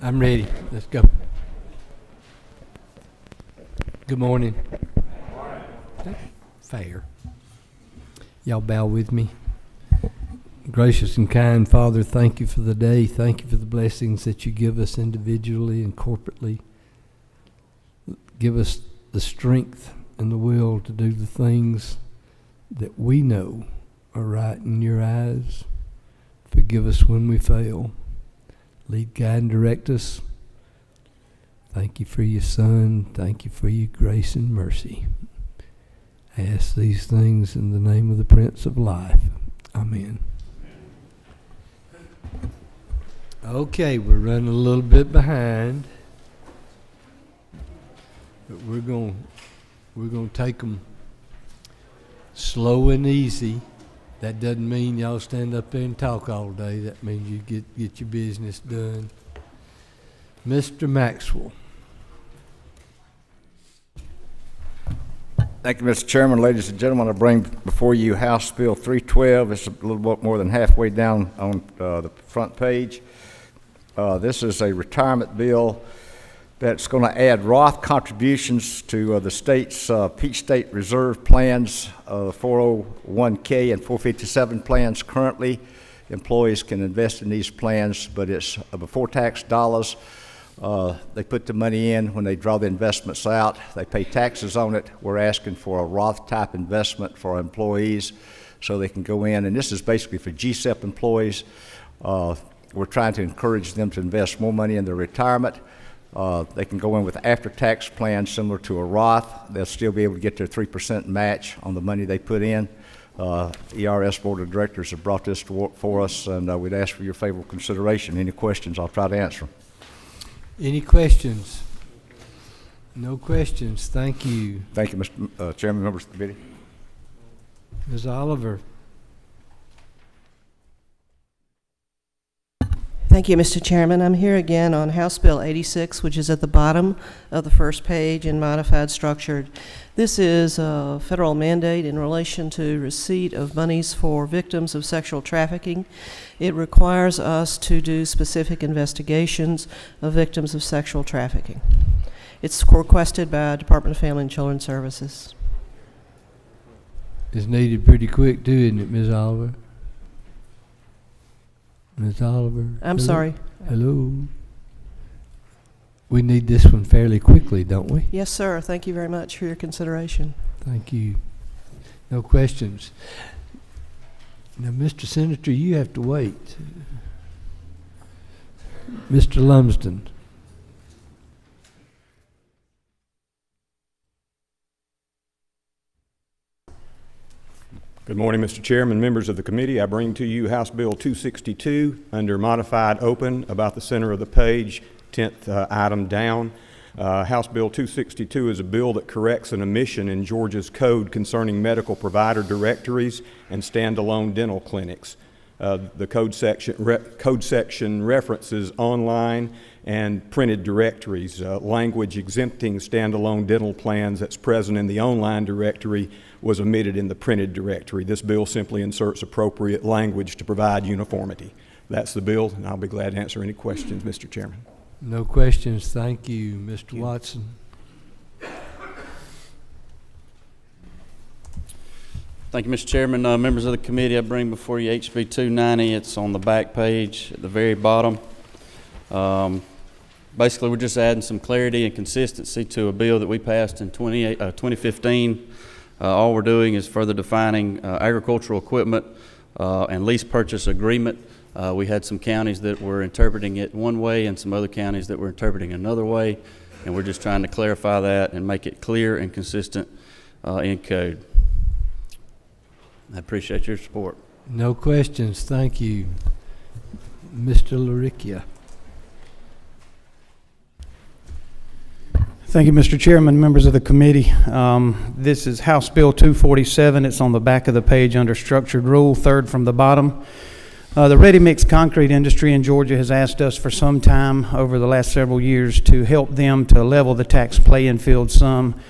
I'm ready. Let's go. Good morning. Fair. Y'all bow with me. Gracious and kind Father, thank you for the day. Thank you for the blessings that you give us individually and corporately. Give us the strength and the will to do the things that we know are right in your eyes. Forgive us when we fail. Lead, guide, and direct us. Thank you for your Son. Thank you for your grace and mercy. I ask these things in the name of the Prince of Life. Amen. Okay, we're running a little bit behind, but we're going to take them slow and easy. That doesn't mean y'all stand up there and talk all day. That means you get your business done. Mr. Maxwell. Thank you, Mr. Chairman. Ladies and gentlemen, I bring before you House Bill 312. It's a little bit more than halfway down on the front page. This is a retirement bill that's going to add Roth contributions to the state's Peach State Reserve plans, 401k and 457 plans. Currently, employees can invest in these plans, but it's before tax dollars. They put the money in when they draw the investments out. They pay taxes on it. We're asking for a Roth type investment for our employees so they can go in, and this is basically for GSEP employees. We're trying to encourage them to invest more money in their retirement. They can go in with after-tax plans similar to a Roth. They'll still be able to get their 3% match on the money they put in. ERS Board of Directors have brought this to work for us, and we'd ask for your favorable consideration. Any questions, I'll try to answer them. Any questions? No questions. Thank you. Thank you, Mr. Chairman, members of the committee. Ms. Oliver. Thank you, Mr. Chairman. I'm here again on House Bill 86, which is at the bottom of the first page in modified structured. This is a federal mandate in relation to receipt of monies for victims of sexual trafficking. It requires us to do specific investigations of victims of sexual trafficking. It's requested by Department of Family and Children's Services. It's needed pretty quick too, isn't it, Ms. Oliver? Ms. Oliver? I'm Hello? Sorry. Hello? We need this one fairly quickly, don't we? Yes, sir. Thank you very much for your consideration. Thank you. No questions. Now, Mr. Senator, you have to wait. Mr. Lumsden. Good morning, Mr. Chairman, members of the committee. I bring to you House Bill 262 under modified open, about the center of the page, 10th item down. House Bill 262 is a bill that corrects an omission in Georgia's code concerning medical provider directories and standalone dental clinics. The code section references online and printed directories. Language exempting standalone dental plans that's present in the online directory was omitted in the printed directory. This bill simply inserts appropriate language to provide uniformity. That's the bill, and I'll be glad to answer any questions, Mr. Chairman. No questions. Thank you. Mr. Watson. Thank you, Mr. Chairman. Members of the committee, I bring before you HB 290. It's on the back page at the very bottom. Basically, we're just adding some clarity and consistency to a bill that we passed in 2015. All we're doing is further defining agricultural equipment and lease purchase agreement. We had some counties that were interpreting it one way and some other counties that were interpreting another way, and we're just trying to clarify that and make it clear and consistent in code. I appreciate your support. No questions. Thank you. Mr. Laricchia. Thank you, Mr. Chairman, members of the committee. This is House Bill 247. It's on the back of the page under structured rule, third from the bottom. The ready-mix concrete industry in Georgia has asked us for some time over the last several years to help them to level the tax playing field some,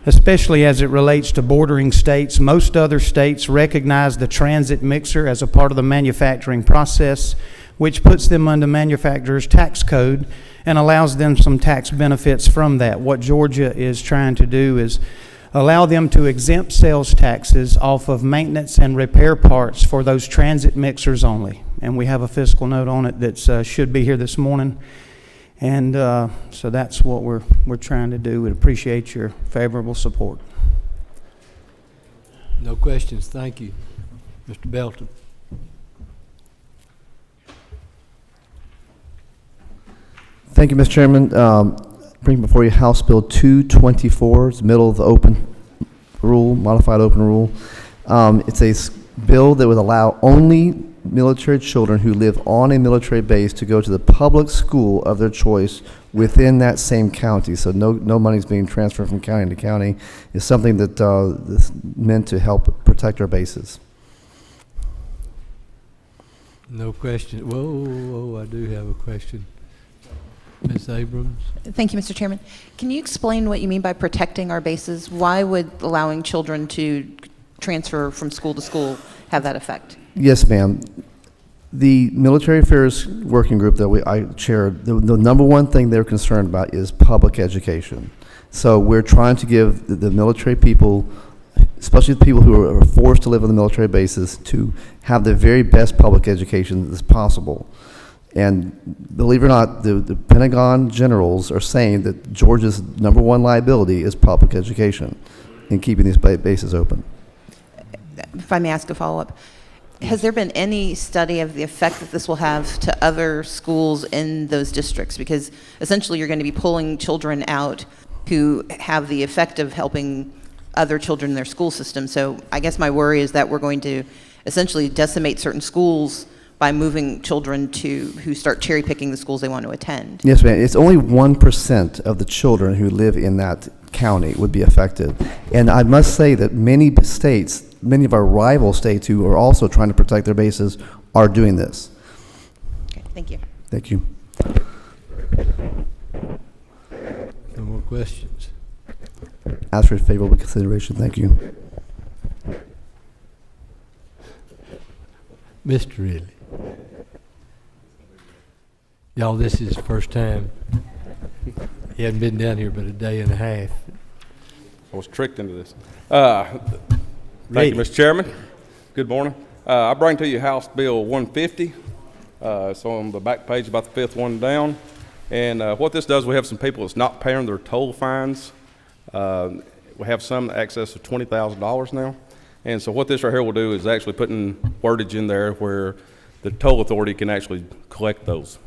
especially as it relates to bordering states. Most other states recognize the transit mixer as a part of the manufacturing process, which puts them under manufacturer's tax code and allows them some tax benefits from that. What Georgia is trying to do is allow them to exempt sales taxes off of maintenance and repair parts for those transit mixers only. And we have a fiscal note on it that should be here this morning. And so that's what we're trying to do. We'd appreciate your favorable support. No questions. Thank you. Mr. Belton. Thank you, Mr. Chairman. Bring before you House Bill 224. It's the middle of the open rule, modified open rule. It's a bill that would allow only military children who live on a military base to go to the public school of their choice within that same county. So no money's being transferred from county to county. It's something that is meant to help protect our bases. No question. Whoa, I do have a question. Ms. Abrams? Thank you, Mr. Chairman. Can you explain what you mean by protecting our bases? Why would allowing children to transfer from school to school have that effect? Yes, ma'am. The Military Affairs Working Group that I chaired, the number one thing they're concerned about is public education. So we're trying to give the military people, especially the people who are forced to live on the military bases, to have the very best public education that's possible. And believe it or not, the Pentagon generals are saying that Georgia's number one liability is public education in keeping these bases open. If I may ask a follow-up, has there been any study of the effect that this will have to other schools in those districts? Because essentially you're going to be pulling children out who have the effect of helping other children in their school system. So I guess my worry is that we're going to essentially decimate certain schools by moving children who start cherry picking the schools they want to attend. Yes, ma'am. It's only 1% of the children who live in that county would be affected. And I must say that many states, many of our rival states who are also trying to protect their bases are doing this. Okay, thank you. Thank you. No more questions. Ask for favorable consideration. Thank you. Mr. Ridley. Y'all, this is the first time. He hadn't been down here but a day and a half. I was tricked into this. Thank you, Mr. Chairman. Good morning. I bring to you House Bill 150. It's on the back page, about the fifth one down. And what this does, we have some people that's not paying their toll fines. We have some that excess of $20,000 now. And so what this right here will do is actually putting wordage in there where the toll authority can actually collect those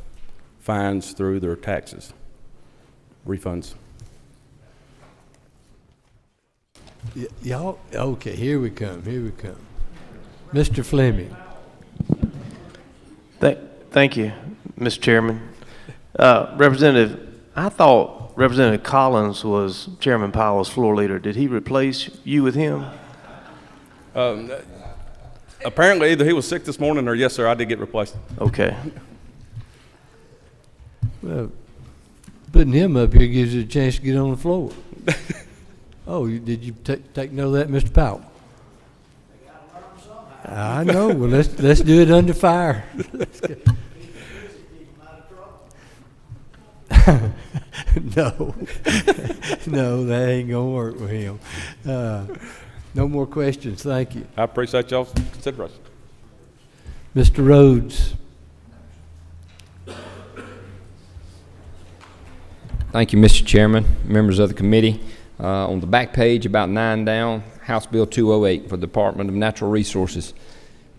fines through their taxes, refunds. Y'all, okay, here we come. Mr. Fleming. Thank you, Mr. Chairman. Representative, I thought Representative Collins was Chairman Powell's floor leader. Did he replace you with him? Apparently either he was sick this morning or yes, sir, I did get replaced. Okay. Well, putting him up here gives you a chance to get on the floor. Oh, did you take note of that, Mr. Powell? I know. Well, let's do it under fire. No, that ain't gonna work with him. No more questions. Thank you, I appreciate y'all's consideration. Mr. Rhodes. Thank you, Mr. Chairman, members of the committee. On the back page, about 9 down, House Bill 208 for the Department of Natural Resources.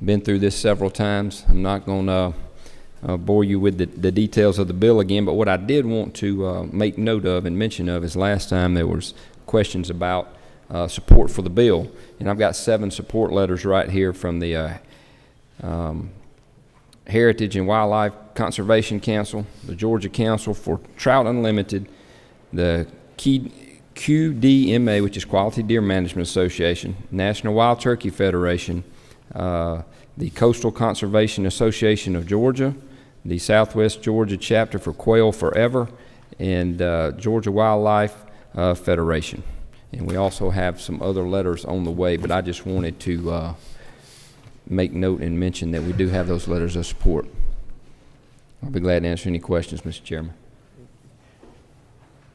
Been through this several times. I'm not going to bore you with the details of the bill again, but what I did want to make note of and mention of is last time there was questions about support for the bill, and I've got 7 support letters right here from the Heritage and Wildlife Conservation Council, the Georgia Council for Trout Unlimited, the QDMA, which is Quality Deer Management Association, National Wild Turkey Federation, the Coastal Conservation Association of Georgia, the Southwest Georgia Chapter for Quail Forever, and Georgia Wildlife Federation. And we also have some other letters on the way, but I just wanted to make note and mention that we do have those letters of support. I'll be glad to answer any questions, Mr. Chairman.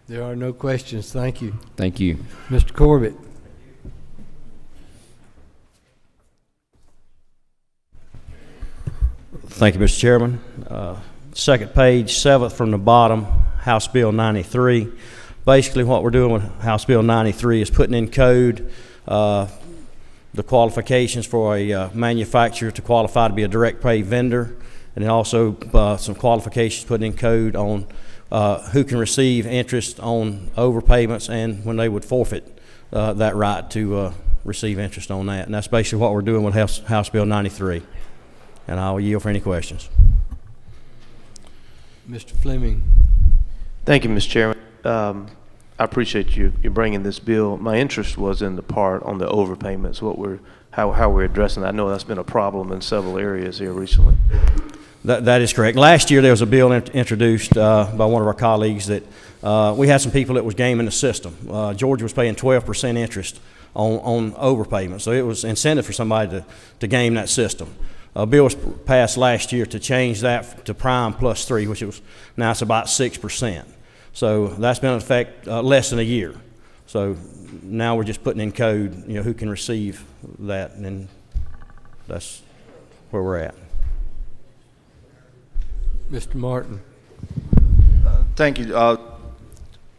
There are no questions. Thank you. Thank you. Mr. Corbett. Thank you, Mr. Chairman. Second page, seventh from the bottom, House Bill 93. Basically, what we're doing with House Bill 93 is putting in code the qualifications for a manufacturer to qualify to be a direct pay vendor, and then also some qualifications put in code on who can receive interest on overpayments and when they would forfeit that right to receive interest on that. And that's basically what we're doing with House Bill 93. And I'll yield for any questions. Mr. Fleming. Thank you, Mr. Chairman. I appreciate you bringing this bill. My interest was in the part on the overpayments, how we're addressing that. I know that's been a problem in several areas here recently. That is correct. Last year there was a bill introduced by one of our colleagues that we had some people that was gaming the system. Georgia was paying 12% interest on overpayments, so it was incentive for somebody to game that system. A bill was passed last year to change that to prime plus 3, which now it's about 6%. So that's been in effect less than a year. So now we're just putting in code, who can receive that, and then that's where we're at. Mr. Martin. Thank you.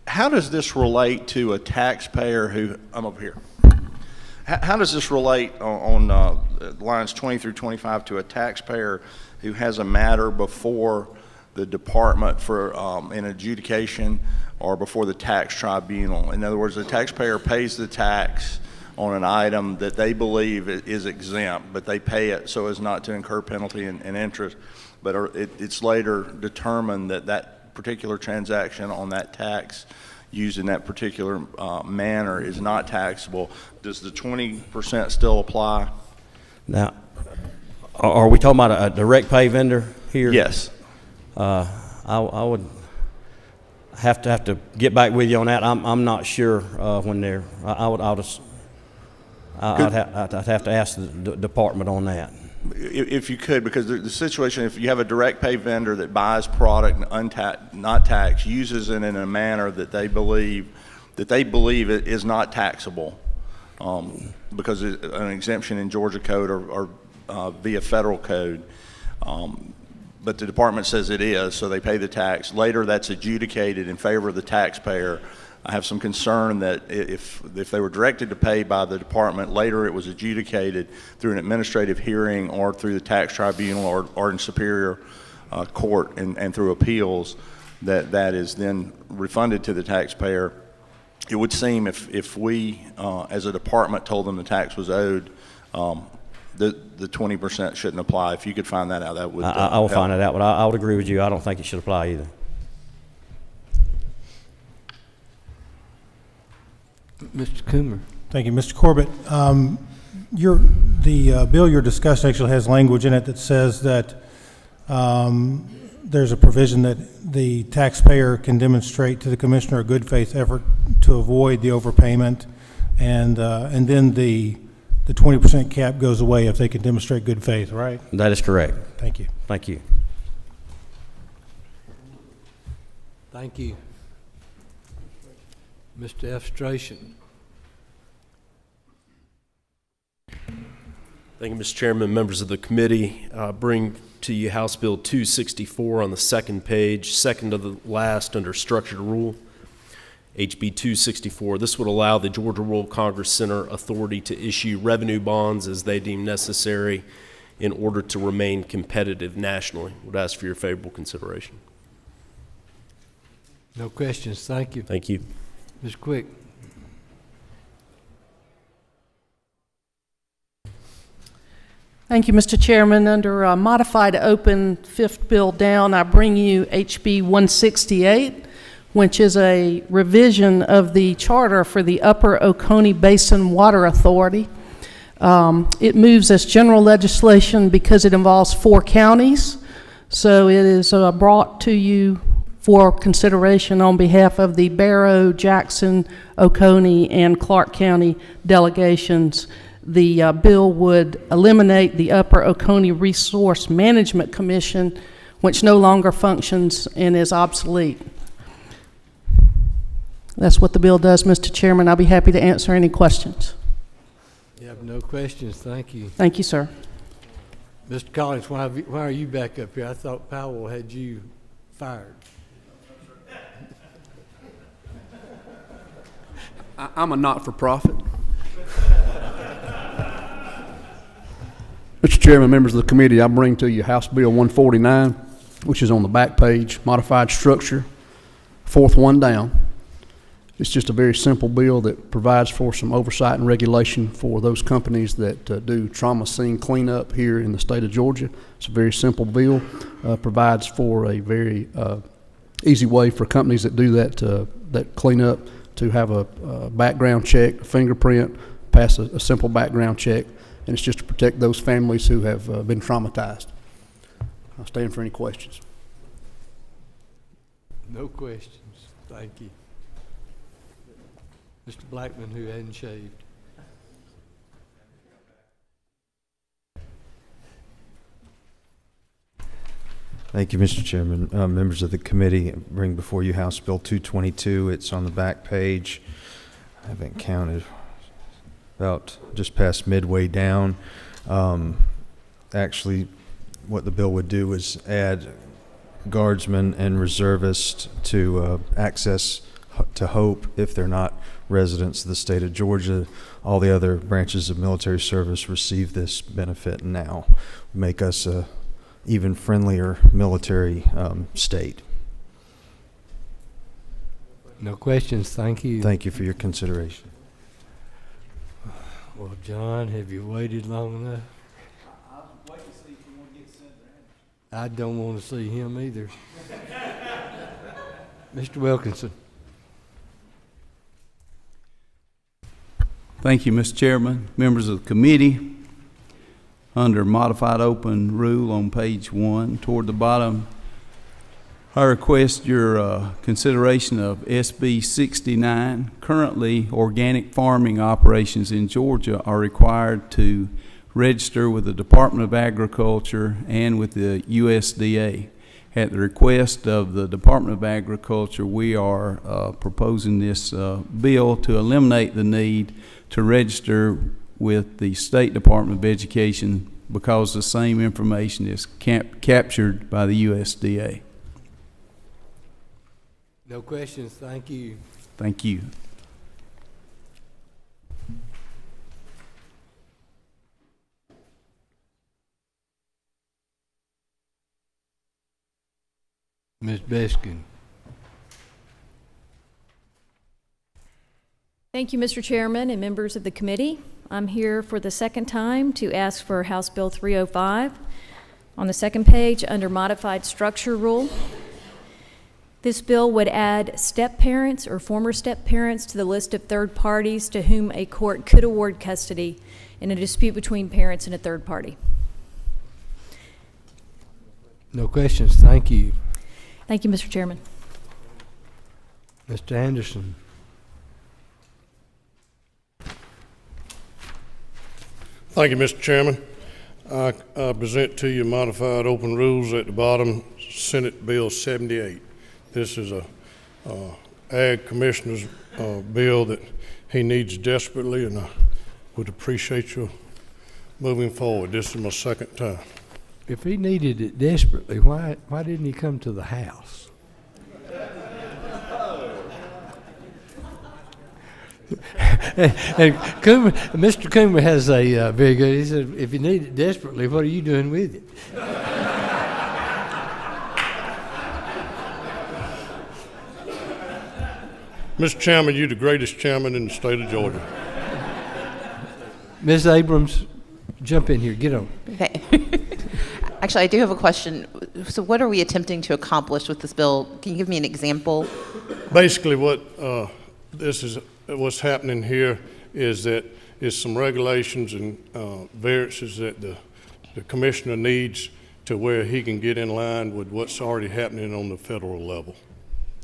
How does this relate to a taxpayer who, I'm over here. How does this relate on lines 20 through 25 to a taxpayer who has a matter before the department for an adjudication or before the tax tribunal? In other words, the taxpayer pays the tax on an item that they believe is exempt, but they pay it so as not to incur penalty and interest. But it's later determined that that particular transaction on that tax used in that particular manner is not taxable. Does the 20% still apply? Now, are we talking about a direct pay vendor here? Yes. I would have to get back with you on that. I'm not sure when they're. I'd have to ask the department on that. If you could, because the situation, if you have a direct pay vendor that buys product not taxed, uses it in a manner that they believe it is not taxable, because an exemption in Georgia code or via federal code, but the department says it is, so they pay the tax. Later, that's adjudicated in favor of the taxpayer. I have some concern that if they were directed to pay by the department, later it was adjudicated through an administrative hearing or through the tax tribunal or in superior court and through appeals, that is then refunded to the taxpayer. It would seem if we, as a department, told them the tax was owed, the 20% shouldn't apply. If you could find that out, that would I will find it out, but I would agree with you. I don't think it should apply either. Mr. Coomer. Thank you, Mr. Corbett. The bill you're discussing actually has language in it that says that there's a provision that the taxpayer can demonstrate to the commissioner a good faith effort to avoid the overpayment, and then the 20% cap goes away if they can demonstrate good faith, right? That is correct. Thank you. Thank you. Thank you. Mr. F. Strachan. Thank you, Mr. Chairman, members of the committee. Bring to you House Bill 264 on the second page, second to the last under structured rule. HB 264. This would allow the Georgia Rural Congress Center authority to issue revenue bonds as they deem necessary in order to remain competitive nationally. Would ask for your favorable consideration. No questions. Thank you. Thank you. Ms. Quick. Thank you, Mr. Chairman. Under modified open fifth bill down, I bring you HB 168, which is a revision of the charter for the Upper Oconee Basin Water Authority. It moves as general legislation because it involves 4 counties. So it is brought to you for consideration on behalf of the Barrow, Jackson, Oconee, and Clark County delegations. The bill would eliminate the Upper Oconee Resource Management Commission, which no longer functions and is obsolete. That's what the bill does, Mr. Chairman. I'll be happy to answer any questions. You have no questions. Thank you. Thank you, sir. Mr. Collins, why are you back up here? I thought Powell had you fired. I'm a not-for-profit. Mr. Chairman, members of the committee, I bring to you House Bill 149, which is on the back page, modified structure, fourth one down. It's just a very simple bill that provides for some oversight and regulation for those companies that do trauma scene cleanup here in the state of Georgia. It's a very simple bill, provides for a very easy way for companies that do that cleanup to have a background check, a fingerprint, pass a simple background check, and it's just to protect those families who have been traumatized. I'll stand for any questions. No questions. Thank you. Mr. Blackman, who hadn't shaved. Thank you, Mr. Chairman. Members of the committee, I bring before you House Bill 222. It's on the back page. I haven't counted. About just past midway down. Actually, what the bill would do is add guardsmen and reservists to access to HOPE if they're not residents of the state of Georgia. All the other branches of military service receive this benefit now. Make us a even friendlier military state. No questions. Thank you. Thank you for your consideration. Well, John, have you waited long enough? I'll wait to see if you want to get Senator Anderson. I don't want to see him either. Mr. Wilkinson. Thank you, Mr. Chairman, members of the committee. Under modified open rule on page 1 toward the bottom, I request your consideration of SB 69. Currently, organic farming operations in Georgia are required to register with the Department of Agriculture and with the USDA. At the request of the Department of Agriculture, we are proposing this bill to eliminate the need to register with the State Department of Education because the same information is captured by the USDA. No questions. Thank you. Thank you. Ms. Beskin. Thank you, Mr. Chairman and members of the committee. I'm here for the second time to ask for House Bill 305. On the second page, under modified structure rule, this bill would add step-parents or former step-parents to the list of third parties to whom a court could award custody in a dispute between parents and a third party. No questions. Thank you. Thank you, Mr. Chairman. Mr. Anderson. Thank you, Mr. Chairman. I present to you modified open rules at the bottom, Senate Bill 78. This is a Ag Commissioner's bill that he needs desperately, and I would appreciate you moving forward. This is my second time. If he needed it desperately, why didn't he come to the House? And Mr. Coomer has a very good, he said, if you need it desperately, what are you doing with it? Mr. Chairman, you're the greatest chairman in the state of Georgia. Ms. Abrams, jump in here. Get on. Okay. Actually, I do have a question. So what are we attempting to accomplish with this bill? Can you give me an example? Basically, what's happening here is some regulations and variances that the commissioner needs to where he can get in line with what's already happening on the federal level.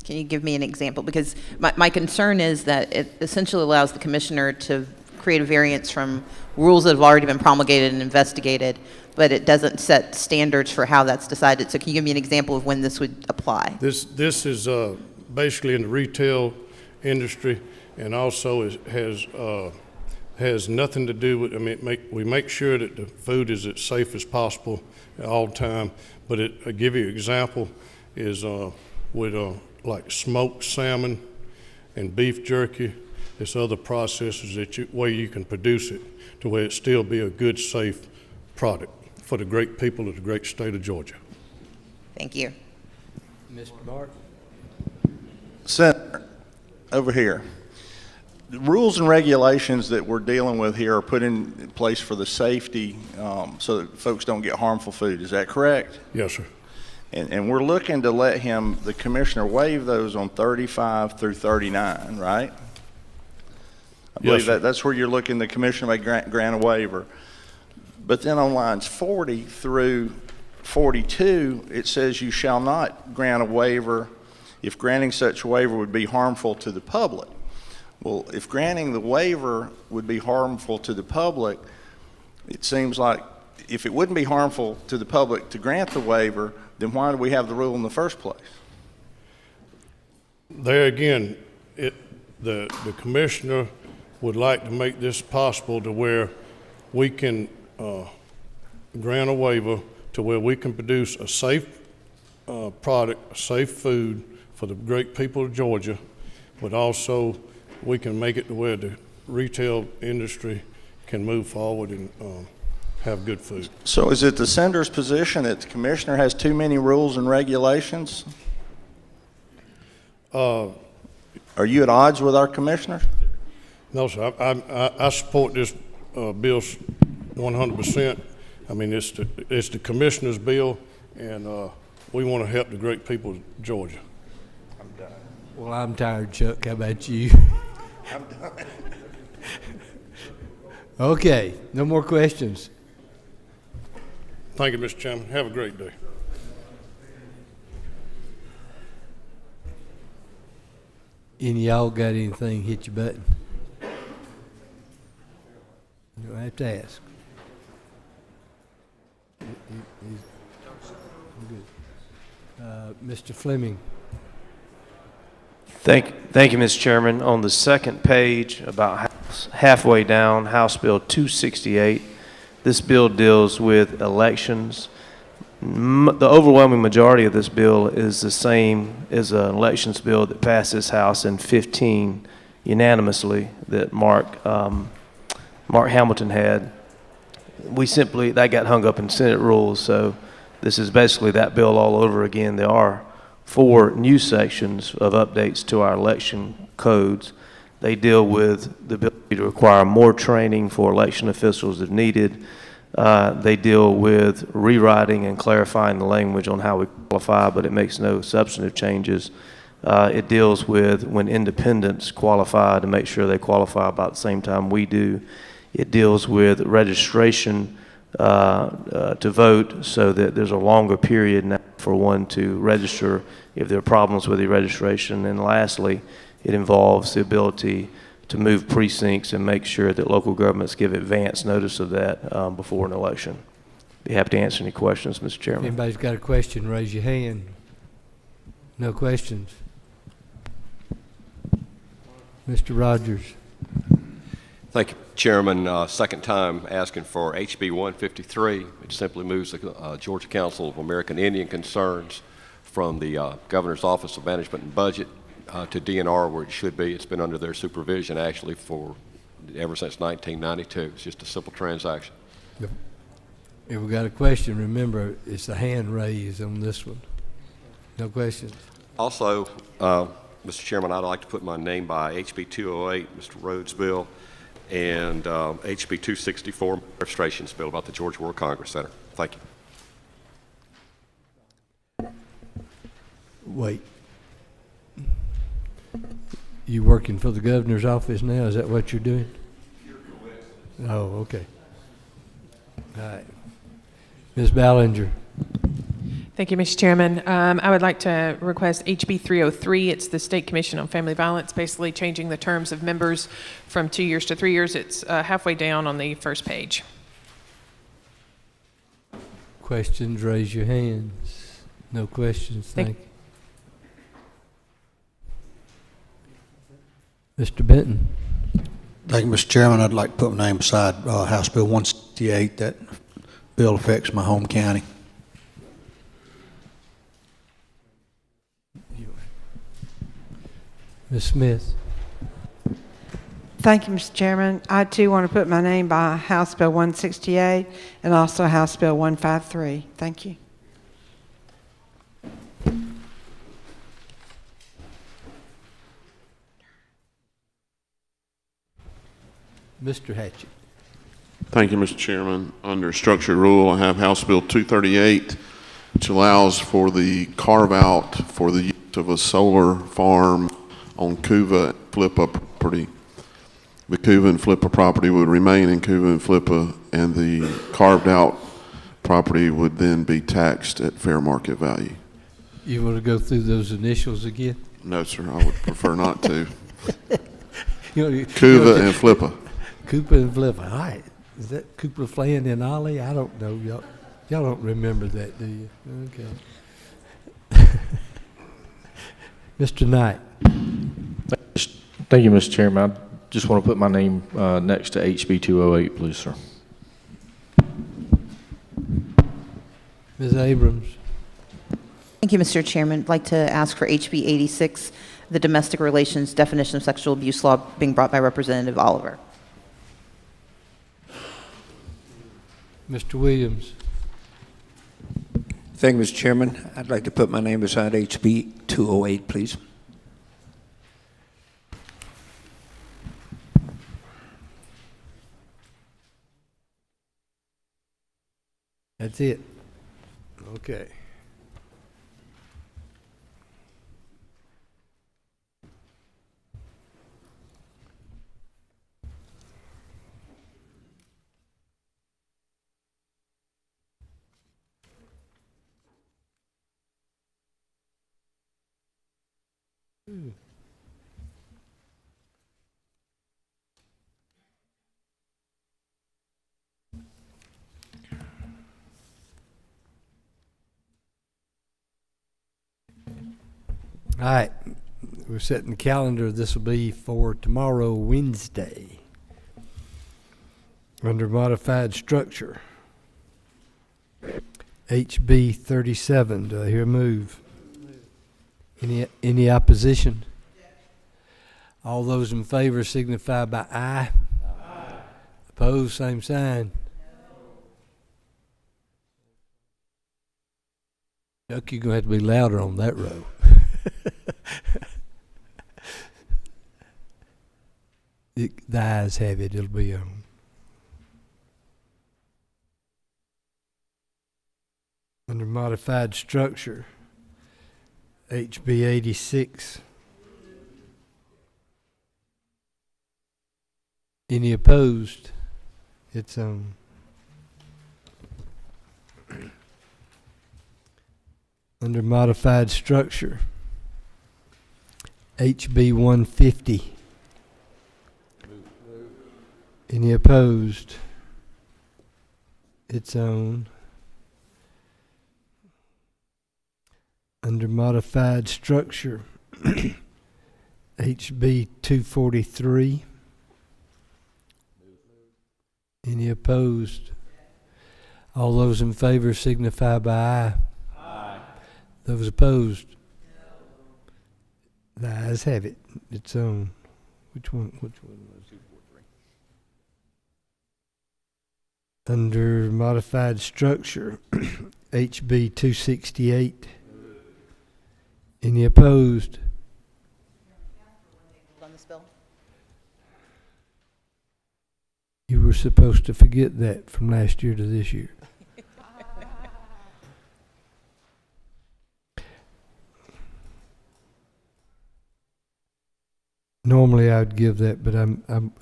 Can you give me an example? Because my concern is that it essentially allows the commissioner to create a variance from rules that have already been promulgated and investigated, but it doesn't set standards for how that's decided. So can you give me an example of when this would apply? This is basically in the retail industry, and also has nothing to do with, I mean, we make sure that the food is as safe as possible at all time. But I'll give you an example is with like smoked salmon and beef jerky. There's other processes where you can produce it to where it still be a good, safe product for the great people of the great state of Georgia. Thank you. Mr. Martin. Senator, over here. The rules and regulations that we're dealing with here are put in place for the safety so that folks don't get harmful food. Is that correct? Yes, sir. And we're looking to let the commissioner, waive those on 35 through 39, right? I believe that's where you're looking, the commissioner may grant a waiver. But then on lines 40 through 42, it says you shall not grant a waiver if granting such a waiver would be harmful to the public. Well, if granting the waiver would be harmful to the public, it seems like if it wouldn't be harmful to the public to grant the waiver, then why do we have the rule in the first place? There again, the commissioner would like to make this possible to where we can grant a waiver to where we can produce a safe product, safe food for the great people of Georgia, but also we can make it to where the retail industry can move forward and have good food. So is it the senator's position that the commissioner has too many rules and regulations? Are you at odds with our commissioner? No, sir. I support this bill 100%. I mean, it's the commissioner's bill, and we want to help the great people of Georgia. I'm done. Well, I'm tired, Chuck. How about you? I'm done. Okay, no more questions. Thank you, Mr. Chairman. Have a great day. Any of y'all got anything, hit your button. You don't have to ask. Mr. Fleming. Thank you, Mr. Chairman. On the second page, about halfway down, House Bill 268, this bill deals with elections. The overwhelming majority of this bill is the same as an elections bill that passed this House in 15 unanimously that Mark Hamilton had. That got hung up in Senate rules, so this is basically that bill all over again. There are 4 new sections of updates to our election codes. They deal with the ability to require more training for election officials if needed. They deal with rewriting and clarifying the language on how we qualify, but it makes no substantive changes. It deals with when independents qualify to make sure they qualify about the same time we do. It deals with registration to vote so that there's a longer period now for one to register if there are problems with the registration. And lastly, it involves the ability to move precincts and make sure that local governments give advance notice of that before an election. Be happy to answer any questions, Mr. Chairman. If anybody's got a question, raise your hand. No questions. Mr. Rogers. Thank you, Chairman. Second time asking for HB 153. It simply moves the Georgia Council of American Indian Concerns from the Governor's Office of Management and Budget to DNR where it should be. It's been under their supervision actually ever since 1992. It's just a simple transaction. If we got a question, remember it's a hand raise on this one. No questions. Also, Mr. Chairman, I'd like to put my name by HB 208, Mr. Rhodes' bill, and HB 264, registrations bill about the Georgia World Congress Center. Thank you. Wait. You working for the governor's office now? Is that what you're doing? Oh, okay. All right. Ms. Ballinger. Thank you, Mr. Chairman. I would like to request HB 303. It's the State Commission on Family Violence, basically changing the terms of members from 2 years to 3 years. It's halfway down on the first page. Questions, raise your hands. No questions, thank you. Mr. Benton. Thank you, Mr. Chairman. I'd like to put my name beside House Bill 168. That bill affects my home county. Ms. Smith. Thank you, Mr. Chairman. I too want to put my name by House Bill 168 and also House Bill 153. Thank you. Mr. Hatchett. Thank you, Mr. Chairman. Under structured rule, I have House Bill 238, which allows for the carve-out for the use of a solar farm on Cuva and Flippa property. The Cuva and Flippa property would remain in Cuva and Flippa, and the carved-out property would then be taxed at fair market value. You want to go through those initials again? No, sir, I would prefer not to. Cuva and Flippa. Cooper and Flippa. All right. Is that Cooper, Flan, and Ollie? I don't know. Y'all don't remember that, do you? Okay. Mr. Knight. Thank you, Mr. Chairman. I just want to put my name next to HB 208, please, sir. Ms. Abrams. Thank you, Mr. Chairman. I'd like to ask for HB 86, the domestic relations definition of sexual abuse law being brought by Representative Oliver. Mr. Williams. Thank you, Mr. Chairman. I'd like to put my name beside HB 208, please. That's it. Okay. All right, we're setting the calendar. This will be for tomorrow, Wednesday. Under modified structure, HB 37. Do I hear a move? Any opposition? All those in favor signify by aye. Aye. Opposed, same sign. Chuck, you're going to have to be louder on that row. The ayes have it. It'll be on. Under modified structure, HB 86. Any opposed? It's on. Under modified structure, HB 150. Any opposed? It's on. Under modified structure, HB 243. Any opposed? All those in favor signify by aye. Aye. Those opposed? No. The ayes have it. It's on. Which one was it? Under modified structure, HB 268. Any opposed? On this bill? You were supposed to forget that from last year to this year. Normally I'd give that, but I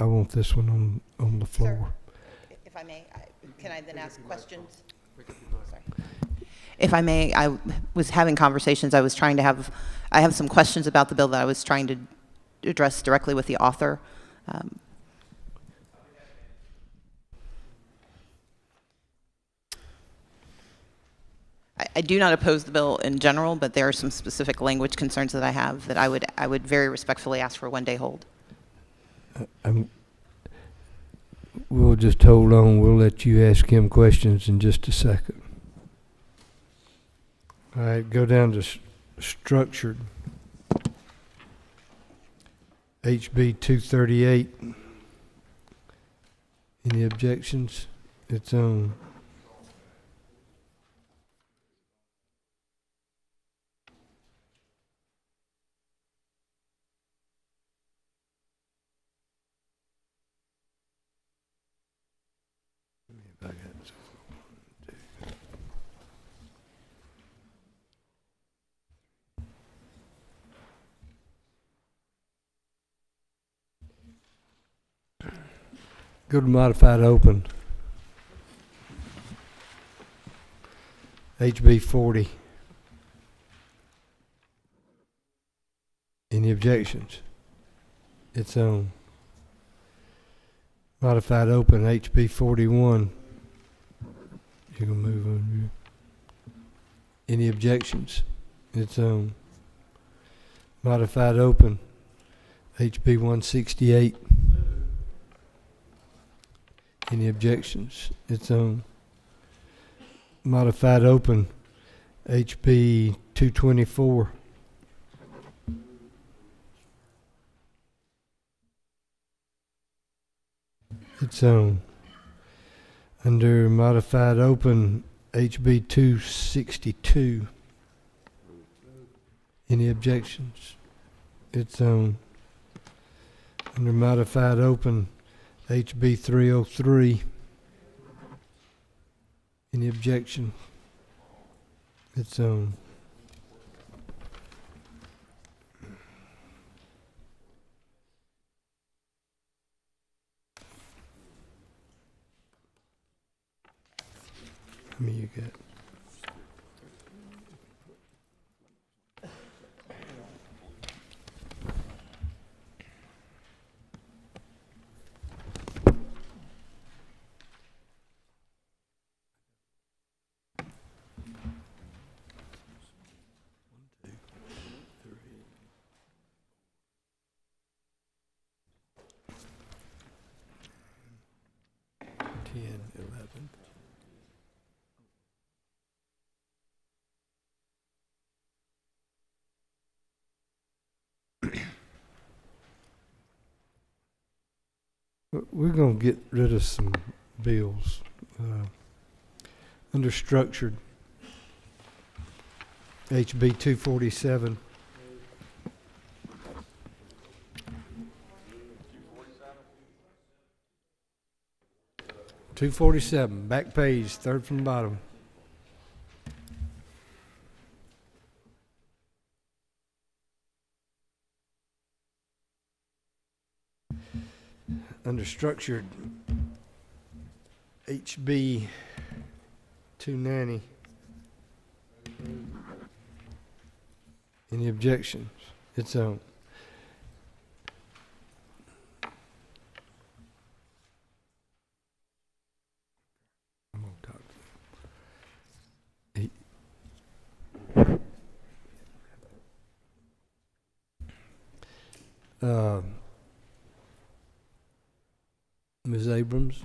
want this one on the floor. Sir, if I may, can I then ask questions? Sorry. If I may, I was having conversations. I have some questions about the bill that I was trying to address directly with the author. I do not oppose the bill in general, but there are some specific language concerns that I have that I would very respectfully ask for a one-day hold. We'll just hold on. We'll let you ask him questions in just a second. All right, go down to structured. HB 238. Any objections? It's on. Go to modified open. HB 40. Any objections? It's on. Modified open, HB 41. You can move on here. Any objections? It's on. Modified open, HB 168. Any objections? It's on. Modified open, HB 224. It's on. Under modified open, HB 262. Any objections? It's on. Under modified open, HB 303. Any objection? It's on. How many you got? We're going to get rid of some bills. Under structured, HB 247. $247, back page, third from the bottom. Under structured, HB 290. Any objections? It's on. I'm gonna talk to him. Ms. Abrams,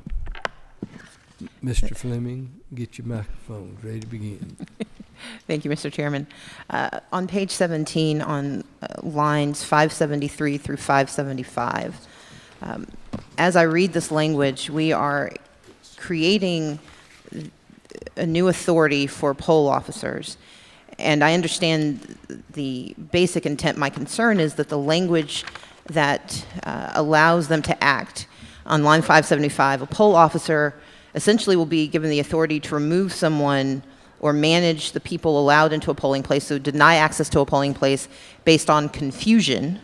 Mr. Fleming, get your microphones ready to begin. Thank you, Mr. Chairman. On page 17, on lines 573 through 575, as I read this language, we are creating a new authority for poll officers. And I understand the basic intent. My concern is that the language that allows them to act on line 575, a poll officer essentially will be given the authority to remove someone or manage the people allowed into a polling place, so deny access to a polling place based on confusion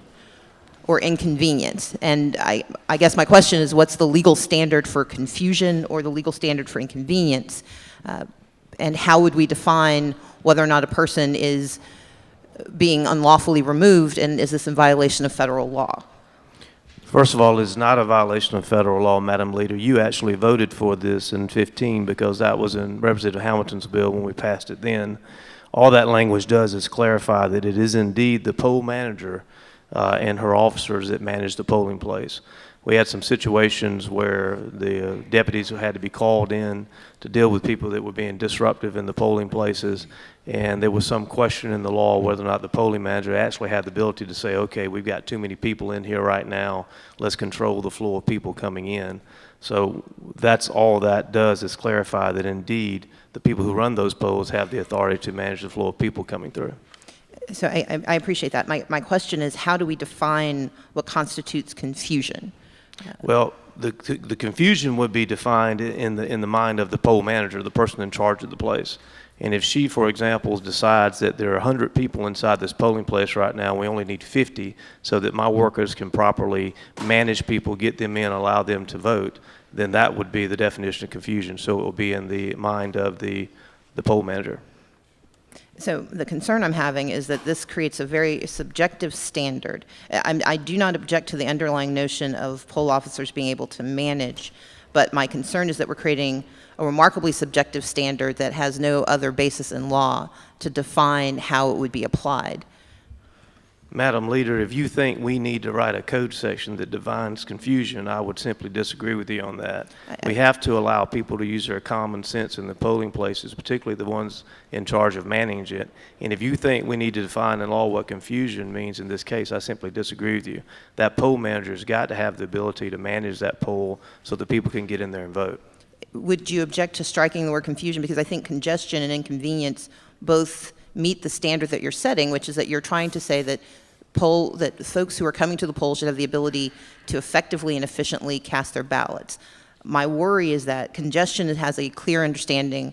or inconvenience. And I guess my question is, what's the legal standard for confusion or the legal standard for inconvenience? And how would we define whether or not a person is being unlawfully removed, and is this in violation of federal law? First of all, it's not a violation of federal law, Madam Leader. You actually voted for this in 15 because that was in Representative Hamilton's bill when we passed it then. All that language does is clarify that it is indeed the poll manager and her officers that manage the polling place. We had some situations where the deputies had to be called in to deal with people that were being disruptive in the polling places, and there was some question in the law whether or not the polling manager actually had the ability to say, okay, we've got too many people in here right now, let's control the flow of people coming in. So that's all that does, is clarify that indeed the people who run those polls have the authority to manage the flow of people coming through. So I appreciate that. My question is, how do we define what constitutes confusion? Well, the confusion would be defined in the mind of the poll manager, the person in charge of the place. And if she, for example, decides that there are 100 people inside this polling place right now, we only need 50 so that my workers can properly manage people, get them in, allow them to vote, then that would be the definition of confusion. So it will be in the mind of the poll manager. So the concern I'm having is that this creates a very subjective standard. I do not object to the underlying notion of poll officers being able to manage, but my concern is that we're creating a remarkably subjective standard that has no other basis in law to define how it would be applied. Madam Leader, if you think we need to write a code section that defines confusion, I would simply disagree with you on that. We have to allow people to use their common sense in the polling places, particularly the ones in charge of managing it. And if you think we need to define in law what confusion means in this case, I simply disagree with you. That poll manager's got to have the ability to manage that poll so that people can get in there and vote. Would you object to striking the word confusion? Because I think congestion and inconvenience both meet the standard that you're setting, which is that you're trying to say that folks who are coming to the polls should have the ability to effectively and efficiently cast their ballots. My worry is that congestion has a clear understanding,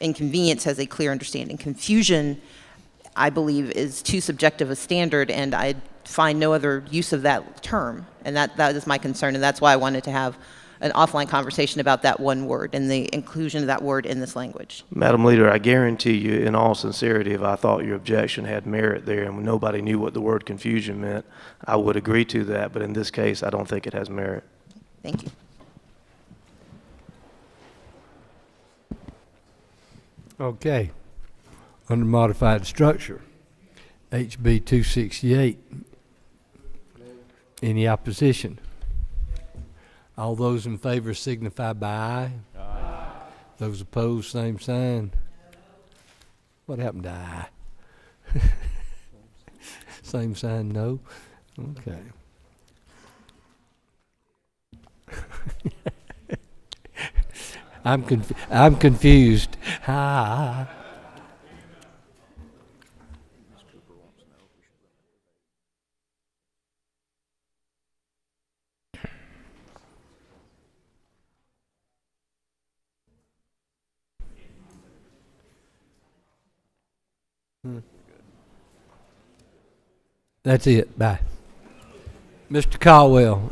inconvenience has a clear understanding. Confusion, I believe, is too subjective a standard, and I find no other use of that term. And that is my concern, and that's why I wanted to have an offline conversation about that one word and the inclusion of that word in this language. Madam Leader, I guarantee you, in all sincerity, if I thought your objection had merit there and nobody knew what the word confusion meant, I would agree to that. But in this case, I don't think it has merit. Thank you. Okay. Under modified structure, HB 268. Any opposition? All those in favor signify by aye. Aye. Those opposed, same sign. What happened to aye? Same sign, no. Okay. I'm confused. Ah. That's it. Bye. Mr. Caldwell.